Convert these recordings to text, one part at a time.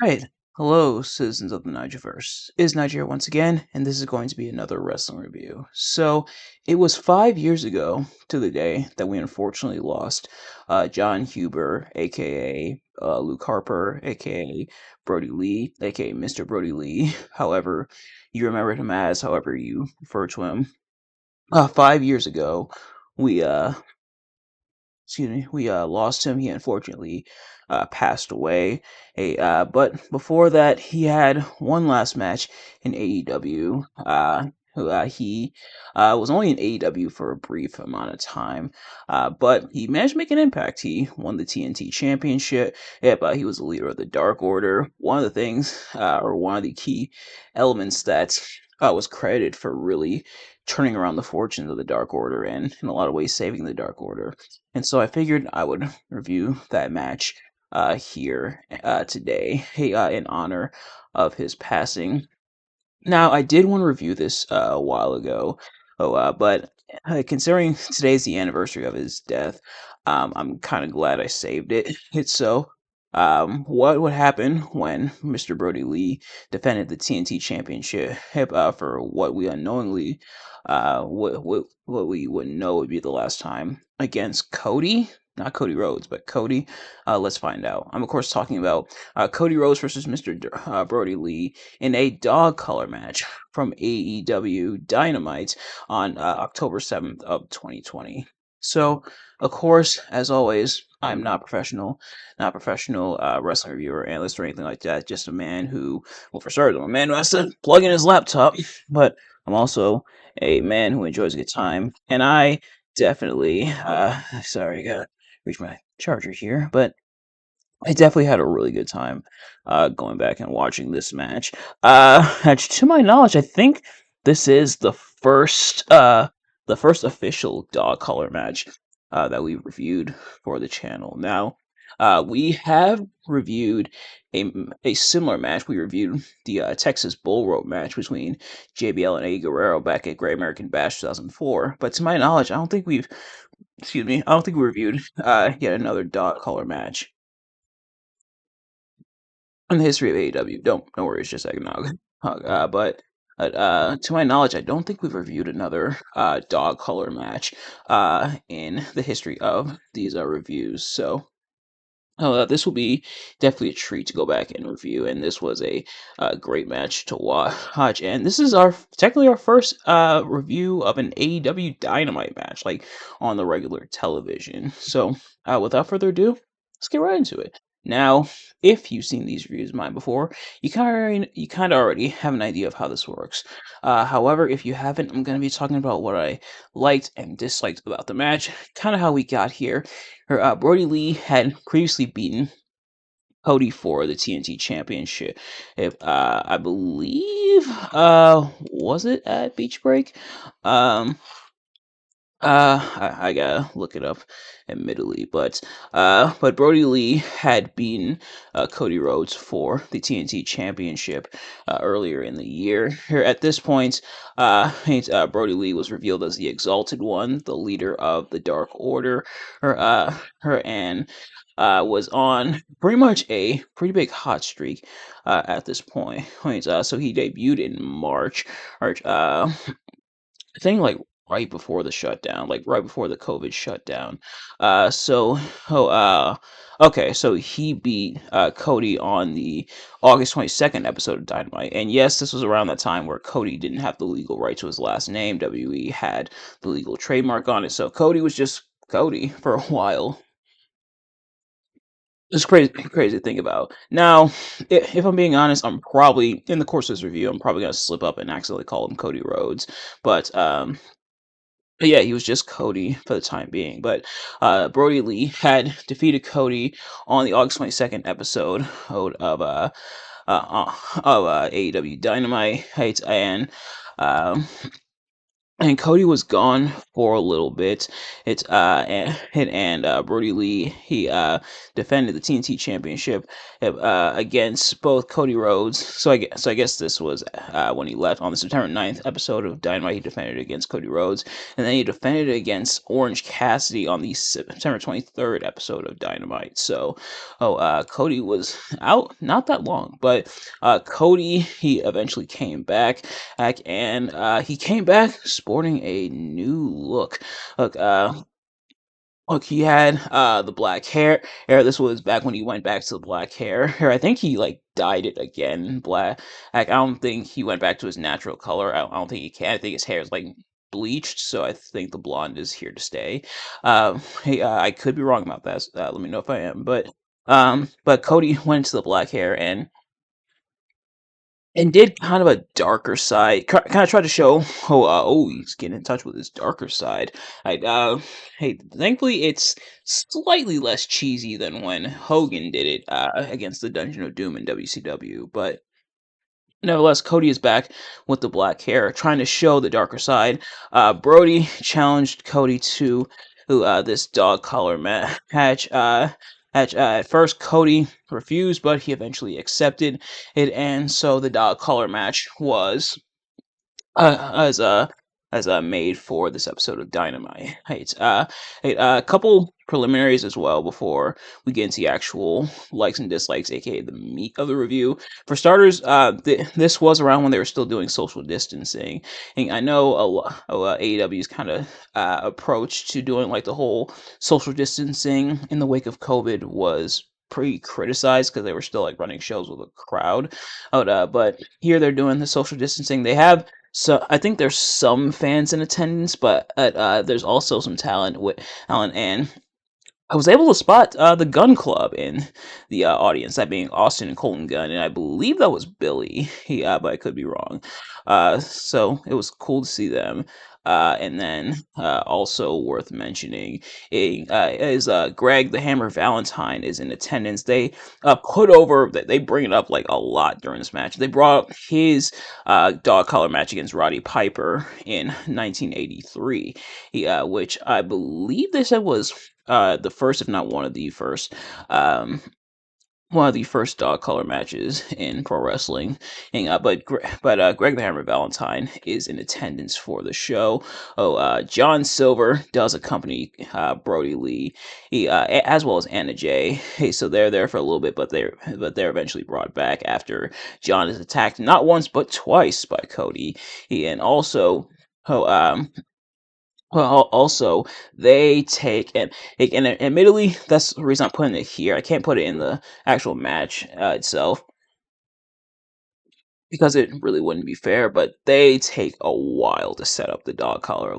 Right. Hello, citizens of the Nigelverse. It's Nigel here once again, and this is going to be another wrestling review. So, it was 5 years ago to the day that we unfortunately lost John Huber, aka Luke Harper, aka Brodie Lee, aka Mr. Brodie Lee. However, you remember him as however you refer to him. 5 years ago, we we lost him. He unfortunately passed away. But before that, he had one last match in AEW. He was only in AEW for a brief amount of time, but he managed to make an impact. He won the TNT Championship. Yeah, but he was the leader of the Dark Order. One of the things, or one of the key elements that was credited for really turning around the fortunes of the Dark Order and, in a lot of ways, saving the Dark Order. And so I figured I would review that match here today in honor of his passing. Now, I did want to review this a while ago, but considering today's the anniversary of his death, I'm kind of glad I saved it. It's so. What would happen when Mr. Brodie Lee defended the TNT Championship for what we unknowingly, what we wouldn't know would be the last time against Cody? Not Cody Rhodes, but Cody. Let's find out. I'm of course talking about Cody Rhodes versus Mr. Brodie Lee in a dog color match from AEW Dynamite on October 7th of 2020. So, of course, as always, I'm not professional wrestling reviewer, analyst, or anything like that. Just a man who, well, for starters, I'm a man who has to plug in his laptop, but I'm also a man who enjoys a good time, and I definitely, sorry, I gotta reach my charger here, but I definitely had a really good time going back and watching this match. To my knowledge, I think this is the first official dog color match that we reviewed for the channel. Now, we have reviewed a similar match. We reviewed the Texas Bull Rope match between JBL and Eddie Guerrero back at Great American Bash 2004. But to my knowledge, I don't think we reviewed yet another dog color match in the history of AEW. Don't worry, it's just eggnog. But to my knowledge, I don't think we've reviewed another dog color match in the history of these reviews. So this will be definitely a treat to go back and review, and this was a great match to watch. And this is our technically our first review of an AEW Dynamite match, like on the regular television. So without further ado, let's get right into it. Now, if you've seen these reviews of mine before, you kind of already have an idea of how this works. However, if you haven't, I'm going to be talking about what I liked and disliked about the match, kind of how we got here. Brodie Lee had previously beaten Cody for the TNT Championship. If I believe, was it at Beach Break? Um, I gotta look it up, admittedly, but Brodie Lee had beaten Cody Rhodes for the TNT Championship earlier in the year. Here at this point, Brodie Lee was revealed as the Exalted One, the leader of the Dark Order, and was on pretty much a pretty big hot streak at this point. So he debuted in March, or I think like right before the shutdown, like right before the COVID shutdown. So oh okay, so he beat Cody on the August 22nd episode of Dynamite. And yes, this was around that time where Cody didn't have the legal right to his last name. WWE had the legal trademark on it. So Cody was just Cody for a while. It's crazy to think about. Now, if I'm being honest, I'm probably in the course of this review, I'm probably gonna slip up and accidentally call him Cody Rhodes. But yeah, he was just Cody for the time being. But Brodie Lee had defeated Cody on the August 22nd episode of AEW Dynamite, right? And um, and Cody was gone for a little bit. It's Brodie Lee, he defended the TNT Championship against both Cody Rhodes. So I guess this was when he left on the September 9th episode of Dynamite. He defended it against Cody Rhodes, and then he defended it against Orange Cassidy on the September 23rd episode of Dynamite. So, Cody was out not that long, but Cody, he eventually came back, and he came back sporting a new look. Look, he had the black hair. This was back when he went back to the black hair. I think he like dyed it again black. Like, I don't think he went back to his natural color. I don't think he can. I think his hair is like bleached, so I think the blonde is here to stay. Hey, I could be wrong about that. Let me know if I am. But Cody went to the black hair and did kind of a darker side. Kind of tried to show, he's getting in touch with his darker side. Hey, thankfully it's slightly less cheesy than when Hogan did it against the Dungeon of Doom in WCW, but nevertheless, Cody is back with the black hair, trying to show the darker side. Brodie challenged Cody to this dog collar match. At first, Cody refused, but he eventually accepted it, and so the dog collar match was uh, as uh made for this episode of Dynamite. A couple preliminaries as well before we get into the actual likes and dislikes, aka the meat of the review. For starters, this was around when they were still doing social distancing, and I know AEW's kind of approach to doing like the whole social distancing in the wake of COVID was pretty criticized because they were still like running shows with a crowd. But here they're doing the social distancing. They have so I think there's some fans in attendance, but there's also some talent with Alan, and I was able to spot the Gun Club in the audience, that being Austin and Colton Gunn, and I believe that was Billy. But I could be wrong. So it was cool to see them. And then also worth mentioning is Greg the Hammer Valentine is in attendance. They they bring it up like a lot during this match. They brought up his dog collar match against Roddy Piper in 1983, which I believe they said was the first, if not um, one of the first dog collar matches in pro wrestling. Greg the Hammer Valentine is in attendance for the show. John Silver does accompany Brodie Lee, as well as Anna Jay. Hey, so they're there for a little bit, but they're eventually brought back after John is attacked not once but twice by Cody. And also. Oh, also, they take and admittedly, that's the reason I'm putting it here. I can't put it in the actual match itself because it really wouldn't be fair. But they take a while to set up the dog collar.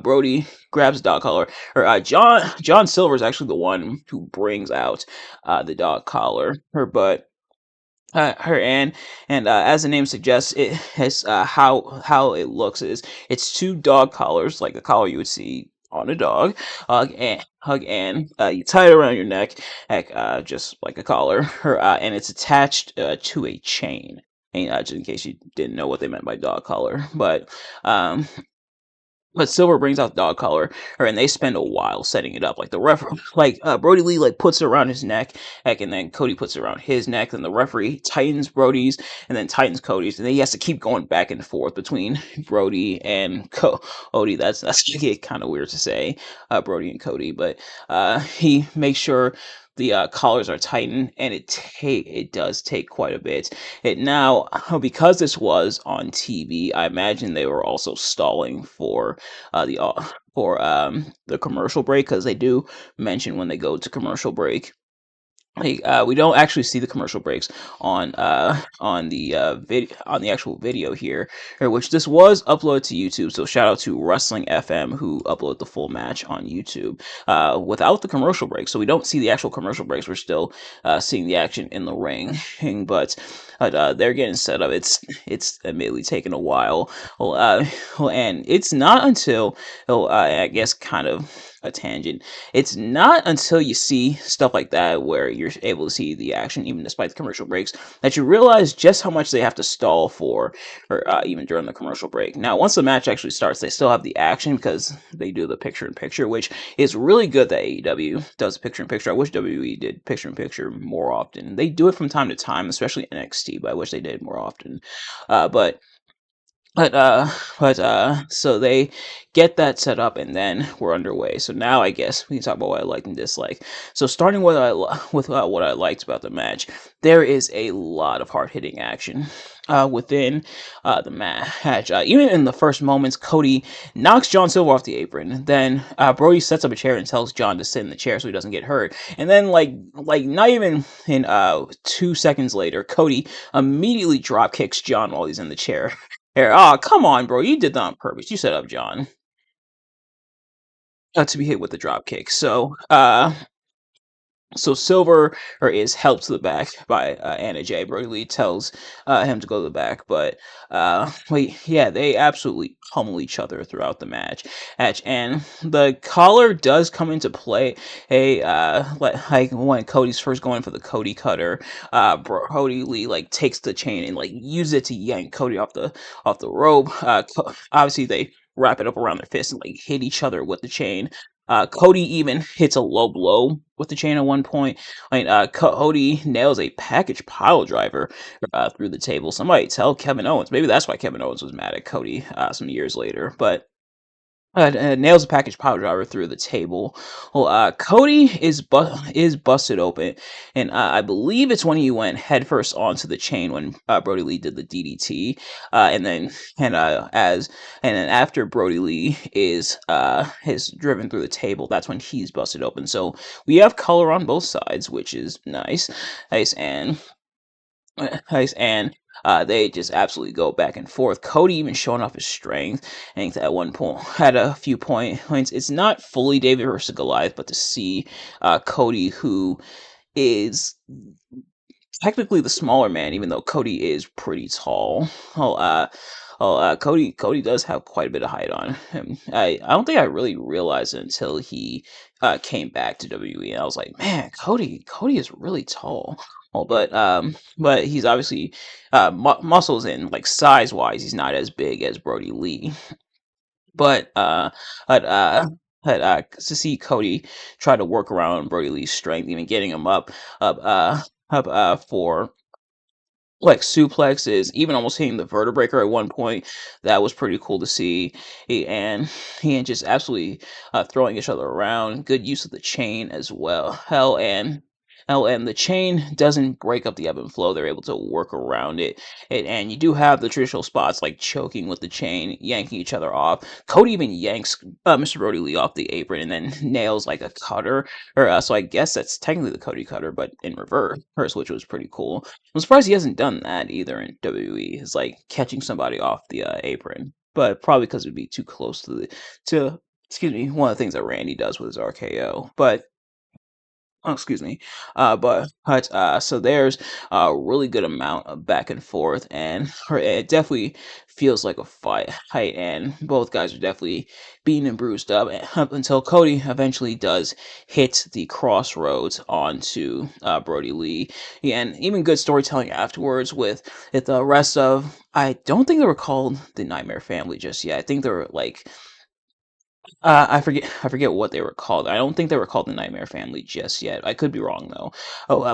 Brodie grabs the dog collar, or John Silver is actually the one who brings out the dog collar. Her and As the name suggests, it has how it looks is it's two dog collars, like the collar you would see on a dog. You tie it around your neck, just like a collar. And it's attached to a chain. And just in case you didn't know what they meant by dog collar, um, but Silver brings out the dog collar, and they spend a while setting it up. Like the Brodie Lee like puts it around his neck, and then Cody puts it around his neck. Then the referee tightens Brodie's, and then tightens Cody's, and then he has to keep going back and forth between Brodie and Cody. That's kind of weird to say, Brodie and Cody, but he makes sure the collars are tightened, and it does take quite a bit. It now Because this was on TV, I imagine they were also stalling for the commercial break, because they do mention when they go to commercial break. We don't actually see the commercial breaks on the actual video here, which this was uploaded to YouTube. So shout out to Wrestling FM who uploaded the full match on YouTube without the commercial breaks. So we don't see the actual commercial breaks. We're still seeing the action in the ring, but they're getting set up. It's admittedly taken a while, and it's not until I guess kind of a tangent. It's not until you see stuff like that where you're able to see the action, even despite the commercial breaks, that you realize just how much they have to stall for, or even during the commercial break. Now, once the match actually starts, they still have the action because they do the picture in picture, which is really good that AEW does picture in picture. I wish WWE did picture in picture more often. They do it from time to time, especially NXT, but I wish they did more often. But but so they get that set up, and then we're underway. So now I guess we can talk about what I liked and disliked. So starting with what I liked about the match, there is a lot of hard hitting action within the match. Even in the first moments, Cody knocks John Silver off the apron. Then Brodie sets up a chair and tells John to sit in the chair so he doesn't get hurt. And then like not even in 2 seconds later, Cody immediately drop kicks John while he's in the chair. Here, oh, come on, bro. You did that on purpose. You set up John to be hit with the drop kick. So Silver is helped to the back by Anna Jay. Brodie Lee tells him to go to the back, but yeah, they absolutely pummel each other throughout the match, and the collar does come into play. Like when Cody's first going for the Cody cutter, Brodie Lee like takes the chain and like uses it to yank Cody off the rope. Obviously they wrap it up around their fist and like hit each other with the chain. Cody even hits a low blow with the chain at one point. Cody nails a package pile driver through the table. Somebody tell Kevin Owens. Maybe that's why Kevin Owens was mad at Cody some years later. But nails a package power driver through the table. Well, Cody is busted open, and I believe it's when he went headfirst onto the chain when Brodie Lee did the DDT, and then after Brodie Lee is driven through the table, that's when he's busted open. So we have color on both sides, which is nice, and they just absolutely go back and forth. Cody even showing off his strength. I think at one point had a few points. It's not fully David versus Goliath, but to see Cody, who is technically the smaller man, even though Cody is pretty tall. Oh, Cody does have quite a bit of height on him. I don't think I really realized it until he came back to WWE, and I was like, man, Cody is really tall. Well, but he's obviously muscles and like size wise, he's not as big as Brodie Lee. But but uh, to see Cody try to work around Brodie Lee's strength, even getting him up for like suplexes, even almost hitting the vertebraker at one point. That was pretty cool to see. And just absolutely throwing each other around. Good use of the chain as well. And the chain doesn't break up the ebb and flow. They're able to work around it. And you do have the traditional spots like choking with the chain, yanking each other off. Cody even yanks Mr. Brodie Lee off the apron and then nails like a cutter. So I guess that's technically the Cody cutter, but in reverse, which was pretty cool. I'm surprised he hasn't done that either in WWE. Is like catching somebody off the apron, but probably because it'd be too close to excuse me, one of the things that Randy does with his RKO. But oh, excuse me. So there's a really good amount of back and forth, and it definitely feels like a fight, and both guys are definitely beaten and bruised up until Cody eventually does hit the crossroads onto Brodie Lee. Yeah, and even good storytelling afterwards with the rest of. I don't think they were called the Nightmare Family just yet. I think they were like I forget what they were called. I don't think they were called the Nightmare Family just yet. I could be wrong though.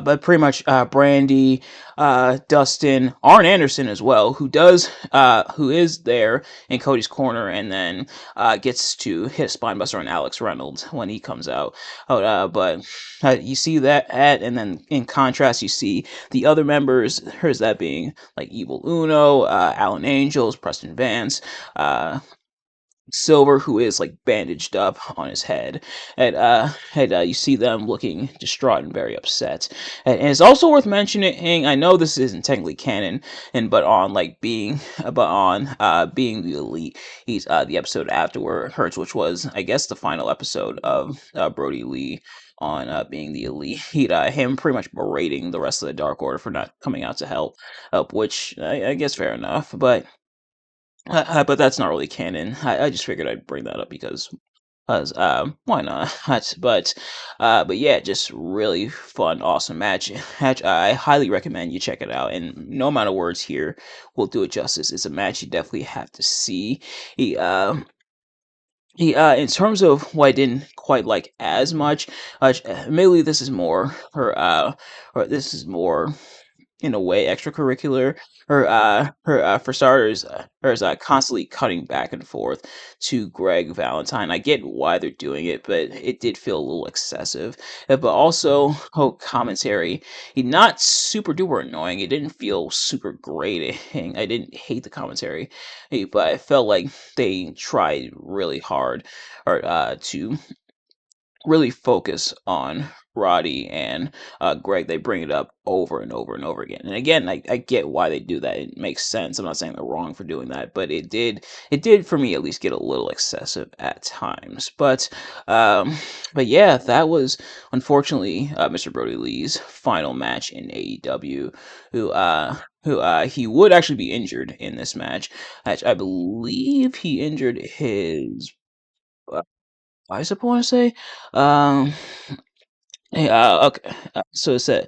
But pretty much Brandy, Dustin, Arn Anderson as well, who is there in Cody's corner, and then gets to hit Spinebuster on Alex Reynolds when he comes out. But you see and then in contrast, you see the other members. Here's that being like Evil Uno, Alan Angels, Preston Vance. Silver, who is like bandaged up on his head, and you see them looking distraught and very upset. And it's also worth mentioning. I know this isn't technically canon, but on being the elite, he's the episode afterwards, which was I guess the final episode of Brodie Lee on being the elite. Him pretty much berating the rest of the Dark Order for not coming out to help, which I guess fair enough, but that's not really canon. I just figured I'd bring that up because Cause why not? But yeah, just really fun, awesome match. I highly recommend you check it out. And no amount of words here will do it justice. It's a match you definitely have to see. He in terms of what I didn't quite like as much, admittedly, this is more or this is more in a way extracurricular. Her for starters, her is constantly cutting back and forth to Greg Valentine. I get why they're doing it, but it did feel a little excessive. But also, commentary, not super duper annoying. It didn't feel super great. I didn't hate the commentary, but I felt like they tried really hard or to really focus on Roddy and Greg. They bring it up over and over and over again. And again, I get why they do that. It makes sense. I'm not saying they're wrong for doing that, but it did for me at least get a little excessive at times. Um, but yeah, that was unfortunately Mr. Brodie Lee's final match in AEW. Who he would actually be injured in this match. I believe he injured his bicep, I want to say. Um, okay. So it's an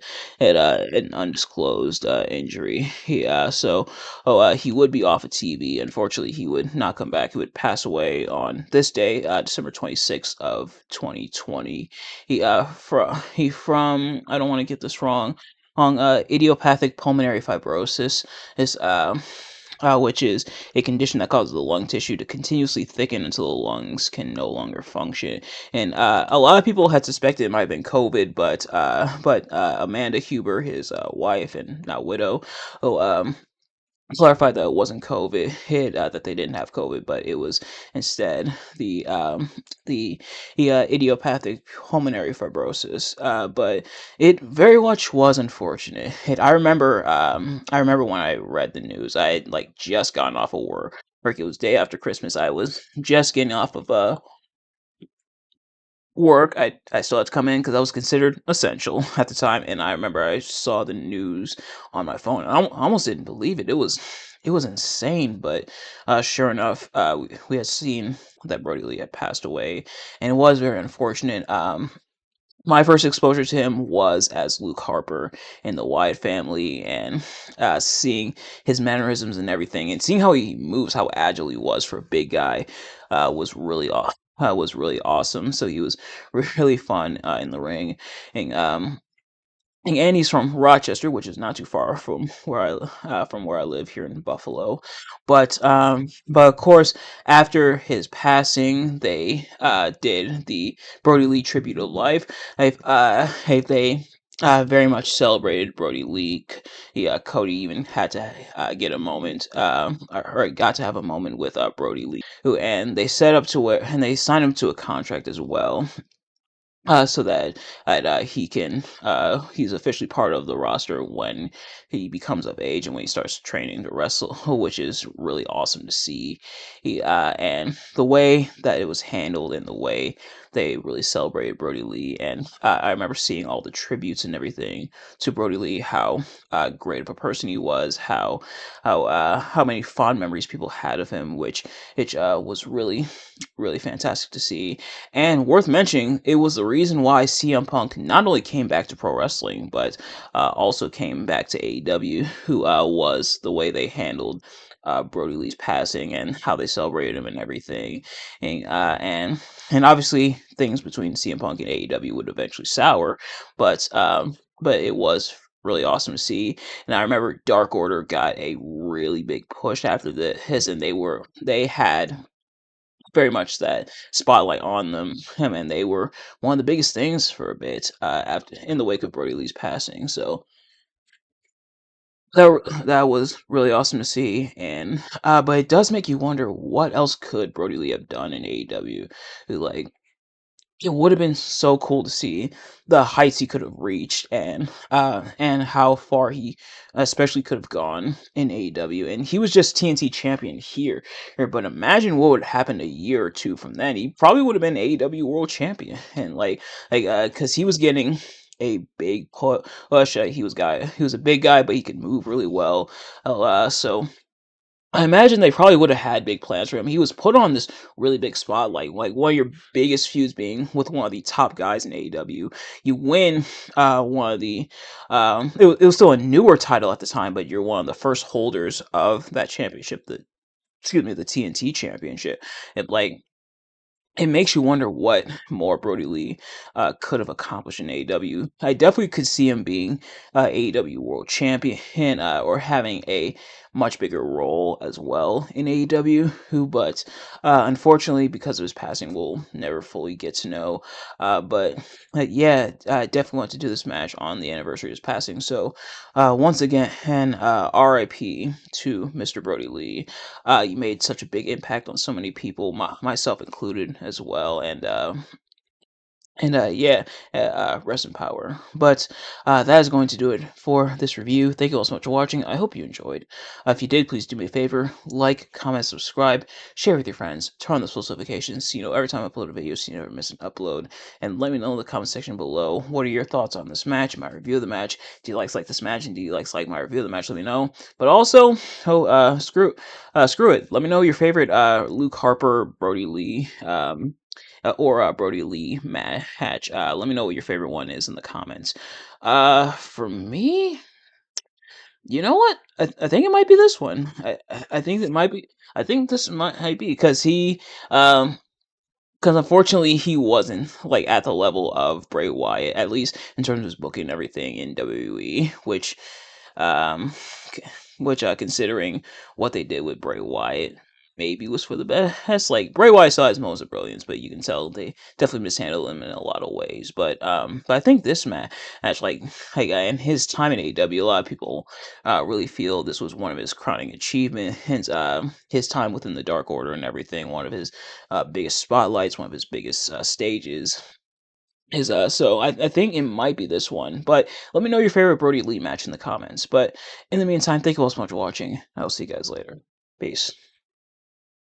undisclosed injury. He would be off of TV. Unfortunately, he would not come back. He would pass away on this day, December 26th of 2020. From I don't want to get this wrong. On idiopathic pulmonary fibrosis is which is a condition that causes the lung tissue to continuously thicken until the lungs can no longer function. And a lot of people had suspected it might have been COVID, but Amanda Huber, his wife and now widow, oh, clarified that it wasn't COVID, that they didn't have COVID, but it was instead the idiopathic pulmonary fibrosis. But it very much was unfortunate. I remember when I read the news, I had like just gotten off of work. It was day after Christmas. I was just getting off of work. I still had to come in because I was considered essential at the time, and I remember I saw the news on my phone. I almost didn't believe it. It was insane, but sure enough, we had seen that Brody Lee had passed away, and it was very unfortunate. My first exposure to him was as Luke Harper in the Wyatt family, and seeing his mannerisms and everything, and seeing how he moves, how agile he was for a big guy, was really awesome. So he was really fun in the ring, and he's from Rochester, which is not too far from where I live here in Buffalo. But of course, after his passing, they did the Brody Lee tribute of life. They very much celebrated Brody Lee. Cody even had to get a moment, or got to have a moment with Brody Lee, and they set up to where, and they signed him to a contract as well, so that he's officially part of the roster when he becomes of age and when he starts training to wrestle, which is really awesome to see. And the way that it was handled and the way they really celebrated Brody Lee, and I remember seeing all the tributes and everything to Brody Lee, how great of a person he was, how many fond memories people had of him, which was really fantastic to see. And worth mentioning, it was the reason why CM Punk not only came back to pro wrestling, but also came back to AEW, who was the way they handled Brody Lee's passing and how they celebrated him and everything. And, uh, and, and obviously, things between CM Punk and AEW would eventually sour, but it was really awesome to see. And I remember Dark Order got a really big push after this, and they had very much that spotlight on them. And they were one of the biggest things for a bit after in the wake of Brody Lee's passing. So that was really awesome to see, and but it does make you wonder what else could Brody Lee have done in AEW. Like, it would have been so cool to see the heights he could have reached, and how far he especially could have gone in AEW. And he was just TNT champion here, but imagine what would happen a year or two from then. He probably would have been AEW world champion, and because he was getting a big push. He was a big guy, but he could move really well. So I imagine they probably would have had big plans for him. He was put on this really big spotlight, like one of your biggest feuds being with one of the top guys in AEW. You win one of the, it was still a newer title at the time, but you're one of the first holders of that championship, the TNT championship. And like, it makes you wonder what more Brodie Lee could have accomplished in AEW. I definitely could see him being AEW World Champion or having a much bigger role as well in AEW. But unfortunately, because of his passing, we'll never fully get to know. But yeah, I definitely want to do this match on the anniversary of his passing. So once again, RIP to Mr. Brodie Lee. You made such a big impact on so many people, myself included as well, and yeah, rest in power. But that is going to do it for this review. Thank you all so much for watching. I hope you enjoyed. If you did, please do me a favor: like, comment, subscribe, share with your friends, turn on the post notifications so you know every time I upload a video, so you never miss an upload. And let me know in the comment section below, what are your thoughts on this match, my review of the match? Do you like this match, and do you like my review of the match? Let me know. But also, screw it. Let me know your favorite Luke Harper, Brodie Lee, or Brodie Lee match. Let me know what your favorite one is in the comments. For me, you know what? I think it might be this one. I think it might be. I think this might be because because unfortunately he wasn't like at the level of Bray Wyatt, at least in terms of his booking and everything in WWE, um, considering what they did with Bray Wyatt, maybe was for the best. Like Bray Wyatt saw his moments of brilliance, but you can tell they definitely mishandled him in a lot of ways. But I think this match, in his time in AEW, a lot of people really feel this was one of his crowning achievements. His time within the Dark Order and everything, one of his biggest spotlights, one of his biggest stages. So I think it might be this one, but let me know your favorite Brodie Lee match in the comments. But in the meantime, thank you all so much for watching. I will see you guys later. Peace.